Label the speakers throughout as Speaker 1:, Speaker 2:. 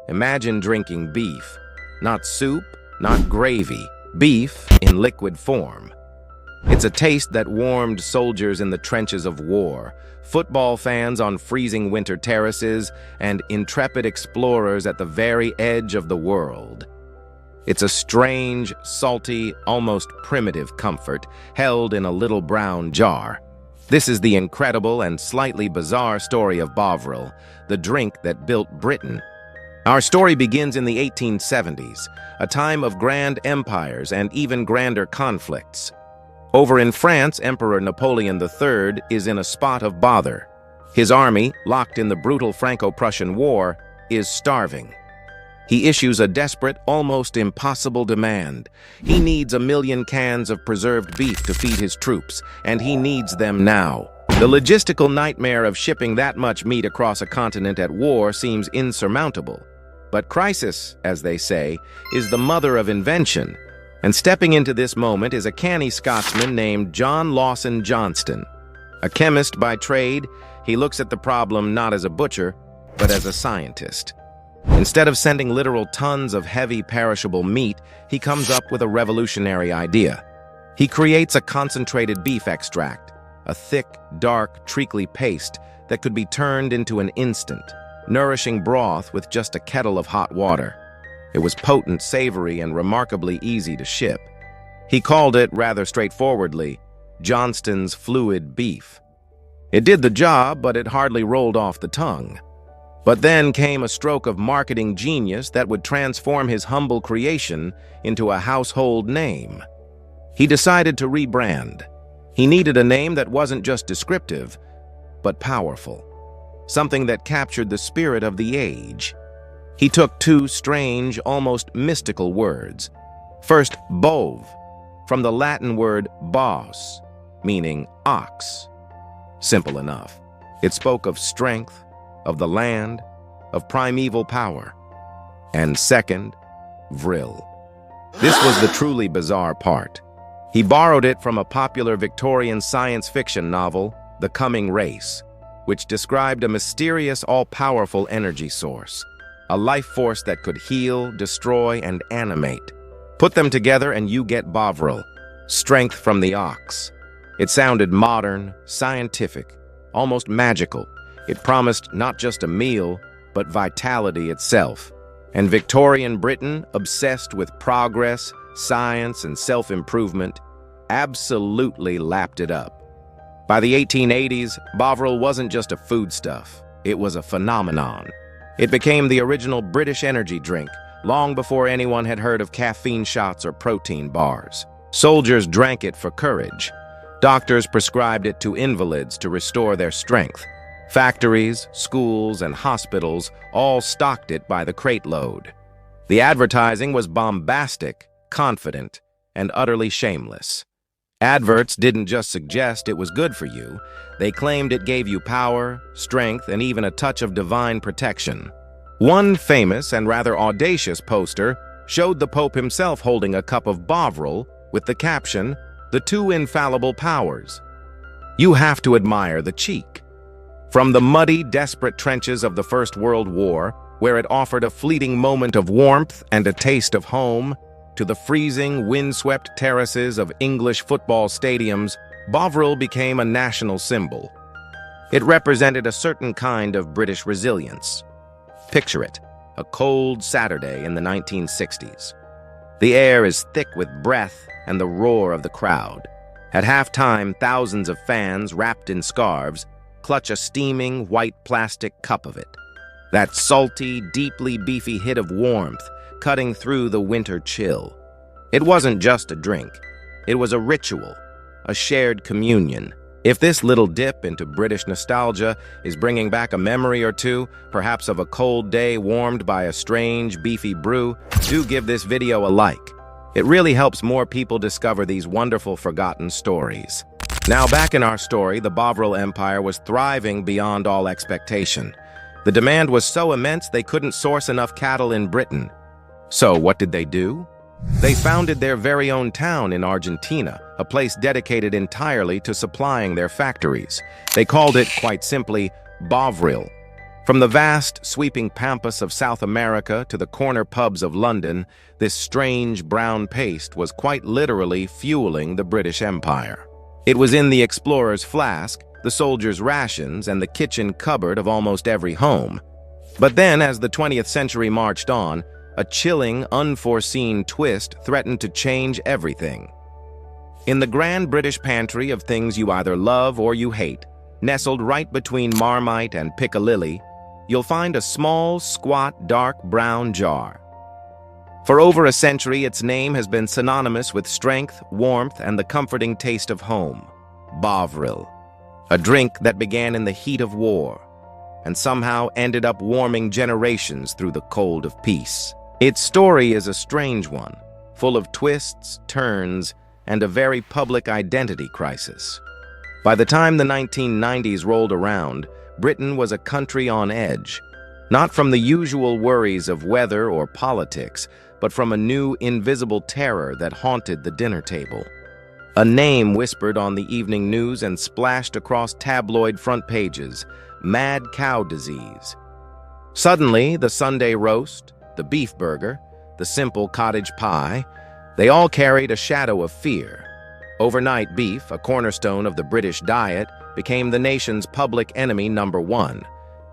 Speaker 1: Imagine drinking beef. Not soup, not gravy. Beef in liquid form. It's a taste that warmed soldiers in the trenches of war, football fans on freezing winter terraces, and intrepid explorers at the very edge of the world. It's a strange, salty, almost primitive comfort held in a little brown jar. This is the incredible and slightly bizarre story of Bovril, the drink that built Britain. Our story begins in the 1870s, a time of grand empires and even grander conflicts. Over in France, Emperor Napoleon III is in a spot of bother. His army, locked in the brutal Franco-Prussian War, is starving. He issues a desperate, almost impossible demand. He needs 1 million cans of preserved beef to feed his troops, and he needs them now. The logistical nightmare of shipping that much meat across a continent at war seems insurmountable. But crisis, as they say, is the mother of invention. And stepping into this moment is a canny Scotsman named John Lawson Johnston. A chemist by trade, he looks at the problem not as a butcher, but as a scientist. Instead of sending literal tons of heavy, perishable meat, he comes up with a revolutionary idea. He creates a concentrated beef extract, a thick, dark, treacly paste that could be turned into an instant, nourishing broth with just a kettle of hot water. It was potent, savory, and remarkably easy to ship. He called it, rather straightforwardly, Johnston's fluid beef. It did the job, but it hardly rolled off the tongue. But then came a stroke of marketing genius that would transform his humble creation into a household name. He decided to rebrand. He needed a name that wasn't just descriptive, but powerful. Something that captured the spirit of the age. He took two strange, almost mystical words. First, bove, from the Latin word bos, meaning ox. Simple enough. It spoke of strength, of the land, of primeval power. And second, vril. This was the truly bizarre part. He borrowed it from a popular Victorian science fiction novel, The Coming Race, which described a mysterious, all-powerful energy source, a life force that could heal, destroy, and animate. Put them together and you get Bovril, strength from the ox. It sounded modern, scientific, almost magical. It promised not just a meal, but vitality itself. And Victorian Britain, obsessed with progress, science, and self-improvement, absolutely lapped it up. By the 1880s, Bovril wasn't just a foodstuff, it was a phenomenon. It became the original British energy drink, long before anyone had heard of caffeine shots or protein bars. Soldiers drank it for courage. Doctors prescribed it to invalids to restore their strength. Factories, schools, and hospitals all stocked it by the crate load. The advertising was bombastic, confident, and utterly shameless. Adverts didn't just suggest it was good for you, they claimed it gave you power, strength, and even a touch of divine protection. One famous and rather audacious poster showed the Pope himself holding a cup of Bovril with the caption, "The two infallible powers." You have to admire the cheek. From the muddy, desperate trenches of the First World War, where it offered a fleeting moment of warmth and a taste of home, to the freezing, windswept terraces of English football stadiums, Bovril became a national symbol. It represented a certain kind of British resilience. Picture it, a cold Saturday in the 1960s. The air is thick with breath and the roar of the crowd. At halftime, thousands of fans, wrapped in scarves, clutch a steaming, white plastic cup of it. That salty, deeply beefy hit of warmth, cutting through the winter chill. It wasn't just a drink. It was a ritual, a shared communion. If this little dip into British nostalgia is bringing back a memory or two, perhaps of a cold day warmed by a strange, beefy brew, do give this video a like. It really helps more people discover these wonderful forgotten stories. Now back in our story, the Bovril Empire was thriving beyond all expectation. The demand was so immense they couldn't source enough cattle in Britain. So what did they do? They founded their very own town in Argentina, a place dedicated entirely to supplying their factories. They called it, quite simply, Bovril. From the vast, sweeping pampas of South America to the corner pubs of London, this strange brown paste was quite literally fueling the British Empire. It was in the explorer's flask, the soldier's rations, and the kitchen cupboard of almost every home. But then, as the 20th century marched on, a chilling, unforeseen twist threatened to change everything. In the grand British pantry of things you either love or you hate, nestled right between Marmite and Piccalilli, you'll find a small, squat, dark brown jar. For over a century, its name has been synonymous with strength, warmth, and the comforting taste of home. Bovril, a drink that began in the heat of war, and somehow ended up warming generations through the cold of peace. Its story is a strange one, full of twists, turns, and a very public identity crisis. By the time the 1990s rolled around, Britain was a country on edge, not from the usual worries of weather or politics, but from a new invisible terror that haunted the dinner table. A name whispered on the evening news and splashed across tabloid front pages: mad cow disease. Suddenly, the Sunday roast, the beef burger, the simple cottage pie, they all carried a shadow of fear. Overnight, beef, a cornerstone of the British diet, became the nation's public enemy number one.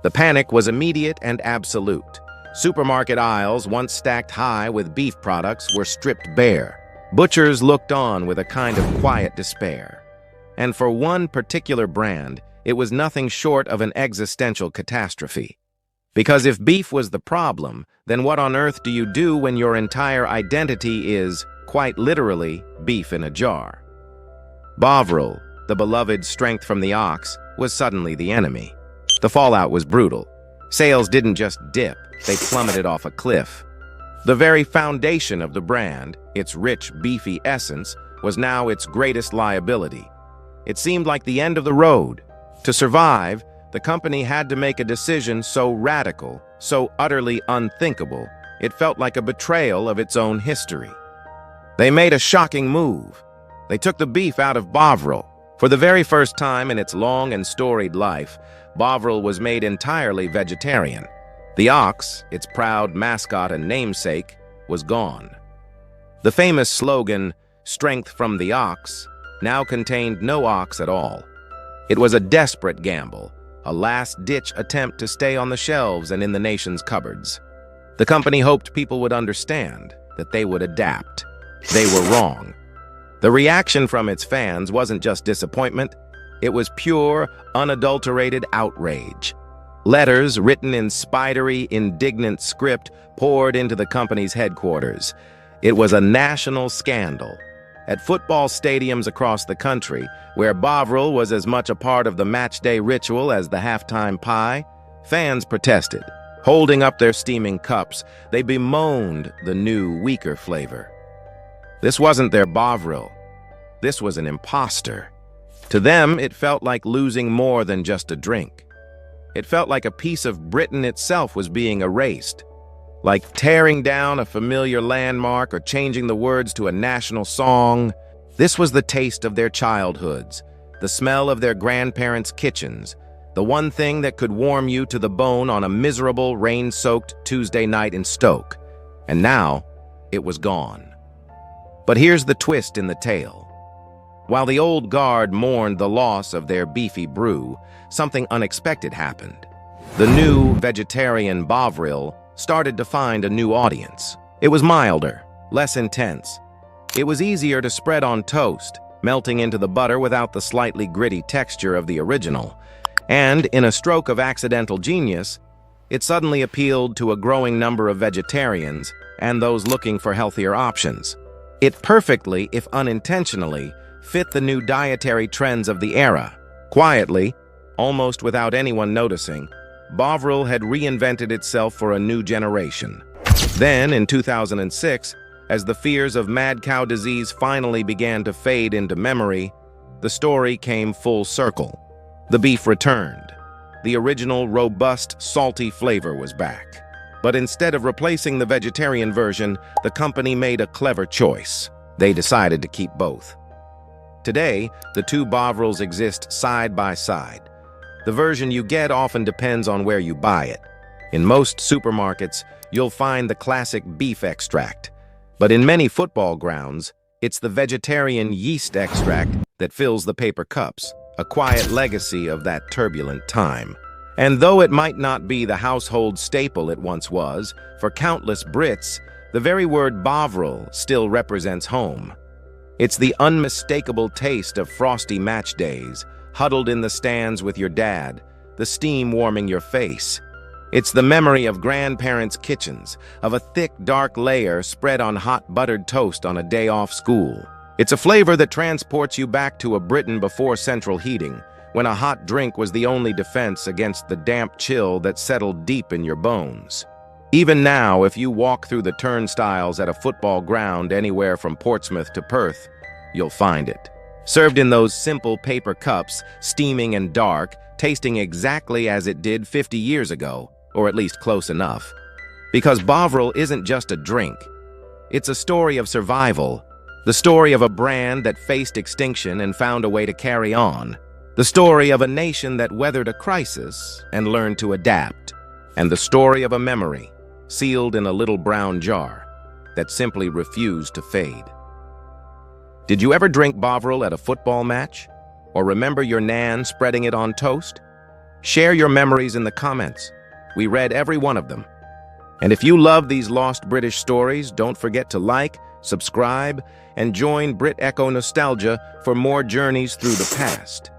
Speaker 1: The panic was immediate and absolute. Supermarket aisles, once stacked high with beef products, were stripped bare. Butchers looked on with a kind of quiet despair. And for one particular brand, it was nothing short of an existential catastrophe. Because if beef was the problem, then what on earth do you do when your entire identity is, quite literally, beef in a jar? Bovril, the beloved strength from the ox, was suddenly the enemy. The fallout was brutal. Sales didn't just dip, they plummeted off a cliff. The very foundation of the brand, its rich, beefy essence, was now its greatest liability. It seemed like the end of the road. To survive, the company had to make a decision so radical, so utterly unthinkable, it felt like a betrayal of its own history. They made a shocking move. They took the beef out of Bovril. For the very first time in its long and storied life, Bovril was made entirely vegetarian. The ox, its proud mascot and namesake, was gone. The famous slogan, "Strength from the ox," now contained no ox at all. It was a desperate gamble, a last-ditch attempt to stay on the shelves and in the nation's cupboards. The company hoped people would understand, that they would adapt. They were wrong. The reaction from its fans wasn't just disappointment, it was pure, unadulterated outrage. Letters written in spidery, indignant script poured into the company's headquarters. It was a national scandal. At football stadiums across the country, where Bovril was as much a part of the match-day ritual as the halftime pie, fans protested. Holding up their steaming cups, they bemoaned the new, weaker flavor. This wasn't their Bovril. This was an imposter. To them, it felt like losing more than just a drink. It felt like a piece of Britain itself was being erased, like tearing down a familiar landmark or changing the words to a national song. This was the taste of their childhoods, the smell of their grandparents' kitchens, the one thing that could warm you to the bone on a miserable, rain-soaked Tuesday night in Stoke. And now, it was gone. But here's the twist in the tale. While the old guard mourned the loss of their beefy brew, something unexpected happened. The new vegetarian Bovril started to find a new audience. It was milder, less intense. It was easier to spread on toast, melting into the butter without the slightly gritty texture of the original. And, in a stroke of accidental genius, it suddenly appealed to a growing number of vegetarians and those looking for healthier options. It perfectly, if unintentionally, fit the new dietary trends of the era. Quietly, almost without anyone noticing, Bovril had reinvented itself for a new generation. Then, in 2006, as the fears of mad cow disease finally began to fade into memory, the story came full circle. The beef returned. The original, robust, salty flavor was back. But instead of replacing the vegetarian version, the company made a clever choice. They decided to keep both. Today, the two Bovrils exist side by side. The version you get often depends on where you buy it. In most supermarkets, you'll find the classic beef extract. But in many football grounds, it's the vegetarian yeast extract that fills the paper cups, a quiet legacy of that turbulent time. And though it might not be the household staple it once was, for countless Brits, the very word Bovril still represents home. It's the unmistakable taste of frosty match days, huddled in the stands with your dad, the steam warming your face. It's the memory of grandparents' kitchens, of a thick, dark layer spread on hot buttered toast on a day off school. It's a flavor that transports you back to a Britain before central heating, when a hot drink was the only defense against the damp chill that settled deep in your bones. Even now, if you walk through the turnstiles at a football ground anywhere from Portsmouth to Perth, you'll find it. Served in those simple paper cups, steaming and dark, tasting exactly as it did 50 years ago, or at least close enough. Because Bovril isn't just a drink. It's a story of survival, the story of a brand that faced extinction and found a way to carry on, the story of a nation that weathered a crisis and learned to adapt, and the story of a memory, sealed in a little brown jar, that simply refused to fade. Did you ever drink Bovril at a football match? Or remember your nan spreading it on toast? Share your memories in the comments. We read every one of them. And if you love these lost British stories, don't forget to like, subscribe, and join BritEcho Nostalgia for more journeys through the past.